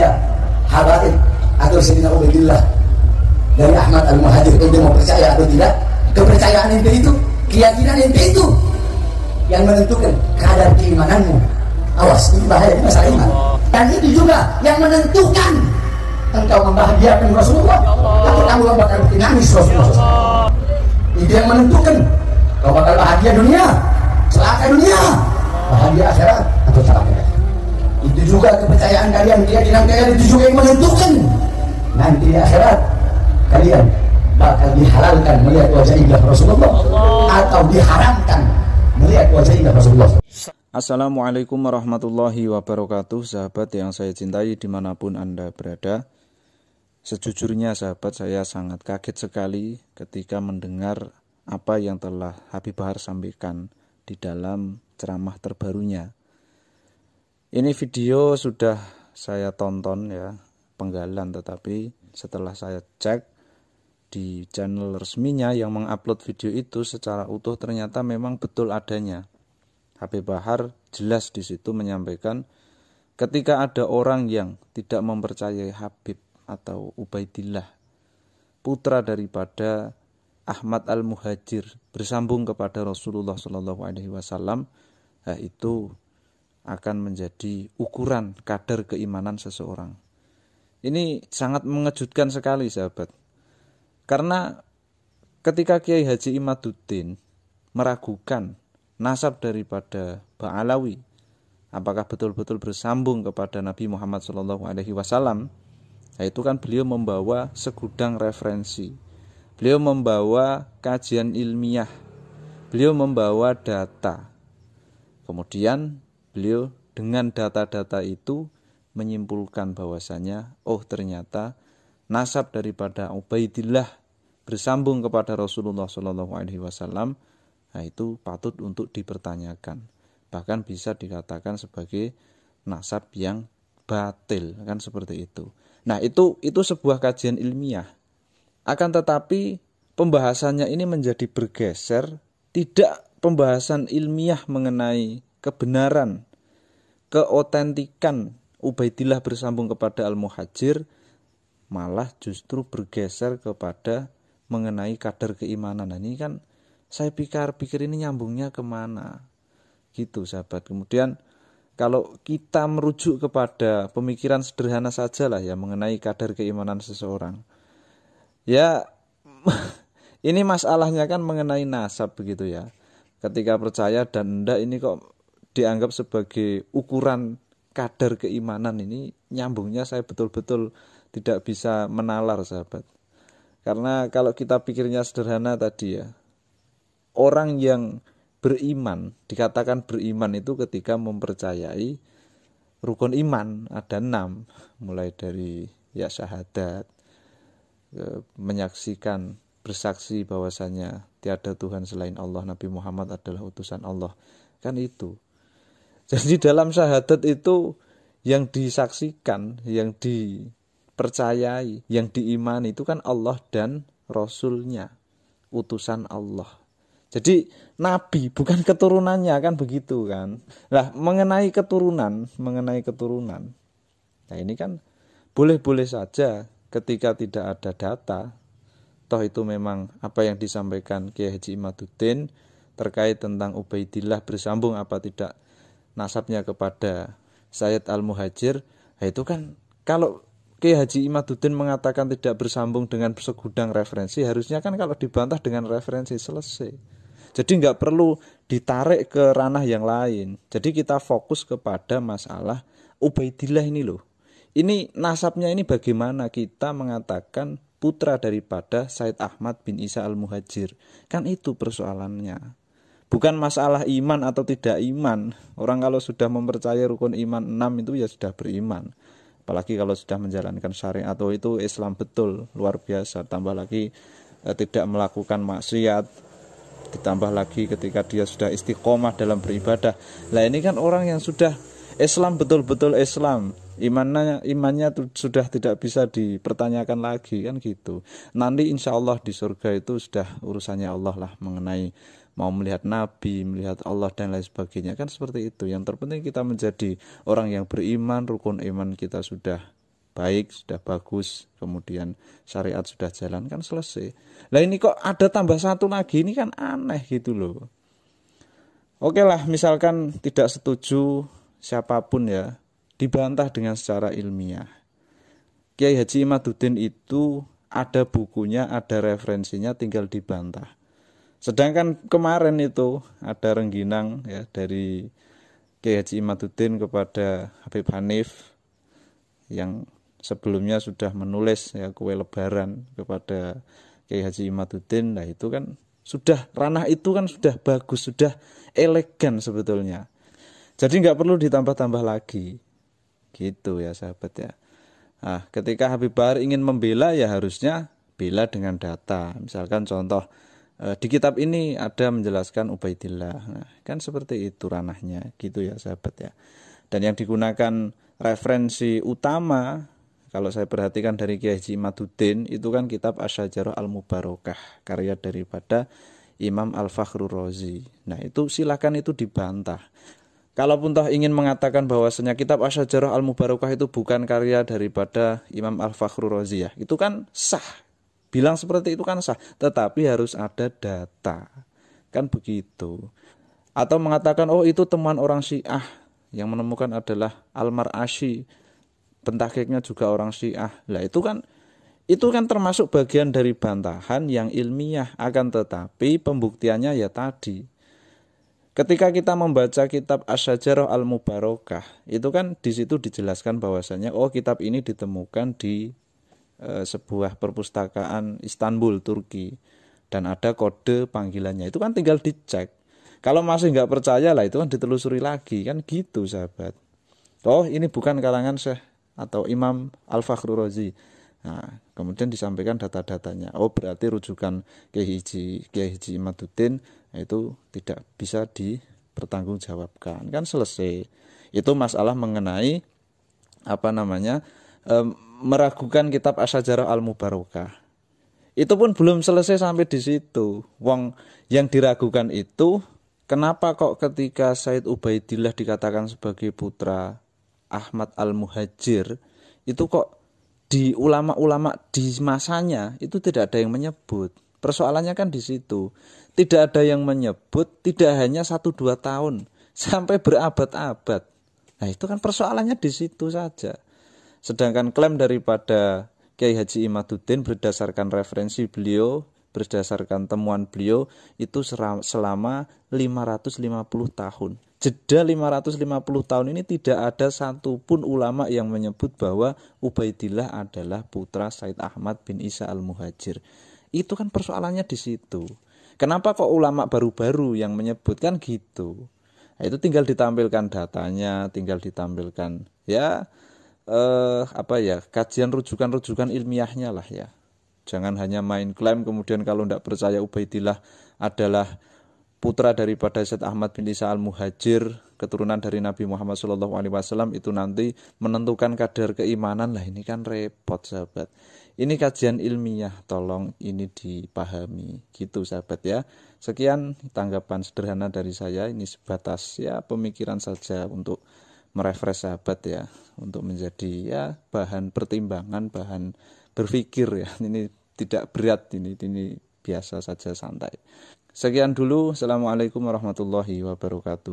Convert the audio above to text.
saya Habaib atau Sayyidina Ubaidillah dari Ahmad Al-Muhajir, ente mau percaya atau tidak? Kepercayaan ente itu, keyakinan ente itu yang menentukan kadar keimananmu. Awas, ini bahaya, ini masalah iman. Dan itu juga yang menentukan engkau membahagiakan Rasulullah atau kamu bakal nangis Rasulullah. Itu yang menentukan kau bakal bahagia dunia, celaka dunia, bahagia akhirat atau celaka. Itu juga kepercayaan kalian, keyakinan kalian itu juga yang menentukan nanti di akhirat kalian bakal dihalalkan melihat wajah indah Rasulullah atau diharamkan melihat wajah indah Rasulullah. Assalamualaikum warahmatullahi wabarakatuh. Sahabat yang saya cintai dimanapun Anda berada, sejujurnya sahabat, saya sangat kaget sekali ketika mendengar apa yang telah Habib Bahar sampaikan di dalam ceramah terbarunya. Ini video sudah saya tonton ya, penggalan, tetapi setelah saya cek di channel resminya yang mengupload video itu secara utuh, ternyata memang betul adanya. Habib Bahar jelas di situ menyampaikan ketika ada orang yang tidak mempercayai Habib atau Ubaidillah, putra daripada Ahmad Al-Muhajir, bersambung kepada Rasulullah SAW, itu akan menjadi ukuran kadar keimanan seseorang. Ini sangat mengejutkan sekali sahabat, karena ketika Kiai Haji Imaduddin meragukan nasab daripada Ba'alawi, apakah betul-betul bersambung kepada Nabi Muhammad SAW, itu kan beliau membawa segudang referensi, beliau membawa kajian ilmiah, beliau membawa data. Kemudian beliau dengan data-data itu menyimpulkan bahwasanya ternyata nasab daripada Ubaidillah bersambung kepada Rasulullah SAW, itu patut untuk dipertanyakan. Bahkan bisa dikatakan sebagai nasab yang batil, kan seperti itu. Nah, itu sebuah kajian ilmiah. Akan tetapi pembahasannya ini menjadi bergeser, tidak pembahasan ilmiah mengenai kebenaran, keotentikan Ubaidillah bersambung kepada Al-Muhajir, malah justru bergeser kepada mengenai kadar keimanan. Nah, ini kan saya pikir ini nyambungnya kemana gitu sahabat. Kemudian kalau kita merujuk kepada pemikiran sederhana saja lah ya mengenai kadar keimanan seseorang, ya ini masalahnya kan mengenai nasab begitu ya. Ketika percaya dan enggak ini kok dianggap sebagai ukuran kadar keimanan, ini nyambungnya saya betul-betul tidak bisa menalar sahabat. Karena kalau kita pikirnya sederhana tadi ya, orang yang beriman, dikatakan beriman itu ketika mempercayai rukun iman, ada 6, mulai dari ya syahadat, menyaksikan, bersaksi bahwasanya tiada Tuhan selain Allah, Nabi Muhammad adalah utusan Allah, kan itu. Jadi dalam syahadat itu yang disaksikan, yang dipercayai, yang diimani itu kan Allah dan Rasulnya, utusan Allah. Jadi Nabi bukan keturunannya, kan begitu kan. Nah, mengenai keturunan, nah ini kan boleh-boleh saja ketika tidak ada data. Toh itu memang apa yang disampaikan Kiai Haji Imaduddin terkait tentang Ubaidillah bersambung apa tidak nasabnya kepada Sayyid Al-Muhajir. Nah, itu kan kalau Kiai Haji Imaduddin mengatakan tidak bersambung dengan segudang referensi, harusnya kan kalau dibantah dengan referensi selesai. Jadi nggak perlu ditarik ke ranah yang lain. Jadi kita fokus kepada masalah Ubaidillah ini loh. Ini nasabnya ini bagaimana kita mengatakan putra daripada Said Ahmad bin Isa Al-Muhajir. Kan itu persoalannya. Bukan masalah iman atau tidak iman. Orang kalau sudah mempercayai rukun iman 6 itu ya sudah beriman. Apalagi kalau sudah menjalankan syariat atau itu Islam betul, luar biasa. Tambah lagi tidak melakukan maksiat. Ditambah lagi ketika dia sudah istiqomah dalam beribadah. Lah ini kan orang yang sudah Islam betul-betul Islam, imannya sudah tidak bisa dipertanyakan lagi, kan gitu. Nanti insya Allah di surga itu sudah urusannya Allah lah, mengenai mau melihat Nabi, melihat Allah dan lain sebagainya, kan seperti itu. Yang terpenting kita menjadi orang yang beriman, rukun iman kita sudah baik, sudah bagus, kemudian syariat sudah jalan, kan selesai. Lah ini kok ada tambah satu lagi, ini kan aneh gitu loh. Oke lah, misalkan tidak setuju siapapun ya, dibantah dengan secara ilmiah. Kiai Haji Imaduddin itu ada bukunya, ada referensinya, tinggal dibantah. Sedangkan kemarin itu ada rengginang ya dari Kiai Haji Imaduddin kepada Habib Hanif yang sebelumnya sudah menulis ya kue lebaran kepada Kiai Haji Imaduddin. Nah itu kan sudah, ranah itu kan sudah bagus, sudah elegan sebetulnya. Jadi nggak perlu ditambah-tambah lagi gitu ya sahabat ya. Nah ketika Habib Bahar ingin membela ya harusnya bela dengan data. Misalkan contoh, di kitab ini ada menjelaskan Ubaidillah. Nah, kan seperti itu ranahnya gitu ya sahabat ya. Dan yang digunakan referensi utama kalau saya perhatikan dari Kiai Haji Imaduddin itu kan kitab Asy-Syajarah Al-Mubarakah, karya daripada Imam Al-Fakhrur Razi. Nah itu silakan itu dibantah. Kalaupun toh ingin mengatakan bahwasanya kitab Asy-Syajarah Al-Mubarakah itu bukan karya daripada Imam Al-Fakhrur Razi ya, itu kan sah. Bilang seperti itu kan sah, tetapi harus ada data. Kan begitu. Atau mengatakan oh itu temuan orang Syiah, yang menemukan adalah Al-Mar'ashi, pentahqiqnya juga orang Syiah. Lah itu kan termasuk bagian dari bantahan yang ilmiah, akan tetapi pembuktiannya ya tadi. Ketika kita membaca kitab Asy-Syajarah Al-Mubarakah, itu kan di situ dijelaskan bahwasanya oh kitab ini ditemukan di sebuah perpustakaan Istanbul, Turki, dan ada kode panggilannya. Itu kan tinggal dicek. Kalau masih nggak percaya lah itu kan ditelusuri lagi, kan gitu sahabat. Oh ini bukan kalangan Syekh atau Imam Al-Fakhrur Razi. Nah kemudian disampaikan data-datanya. Oh berarti rujukan Kiai Haji Imaduddin itu tidak bisa dipertanggungjawabkan. Kan selesai. Itu masalah mengenai meragukan kitab Asy-Syajarah Al-Mubarakah. Itu pun belum selesai sampai di situ. Wong yang diragukan itu kenapa kok ketika Said Ubaidillah dikatakan sebagai putra Ahmad Al-Muhajir, itu kok di ulama-ulama di masanya itu tidak ada yang menyebut. Persoalannya kan di situ. Tidak ada yang menyebut, tidak hanya 1-2 tahun, sampai berabad-abad. Nah itu kan persoalannya di situ saja. Sedangkan klaim daripada Kiai Haji Imaduddin berdasarkan referensi beliau, berdasarkan temuan beliau itu selama 550 tahun. Jeda 550 tahun ini tidak ada satupun ulama yang menyebut bahwa Ubaidillah adalah putra Said Ahmad bin Isa Al-Muhajir. Itu kan persoalannya di situ. Kenapa kok ulama baru-baru yang menyebut, kan gitu. Nah, itu tinggal ditampilkan datanya, tinggal ditampilkan kajian rujukan ilmiahnya lah ya. Jangan hanya main klaim kemudian kalau tidak percaya Ubaidillah adalah putra daripada Said Ahmad bin Isa Al-Muhajir, keturunan dari Nabi Muhammad SAW, itu nanti menentukan kadar keimanan. Lah ini kan repot sahabat. Ini kajian ilmiah, tolong ini dipahami gitu sahabat ya. Sekian tanggapan sederhana dari saya, ini sebatas ya pemikiran saja untuk merefresh sahabat ya, untuk menjadi bahan pertimbangan, bahan berpikir ya. Ini tidak berat, ini biasa saja, santai. Sekian dulu. Assalamualaikum warahmatullahi wabarakatuh.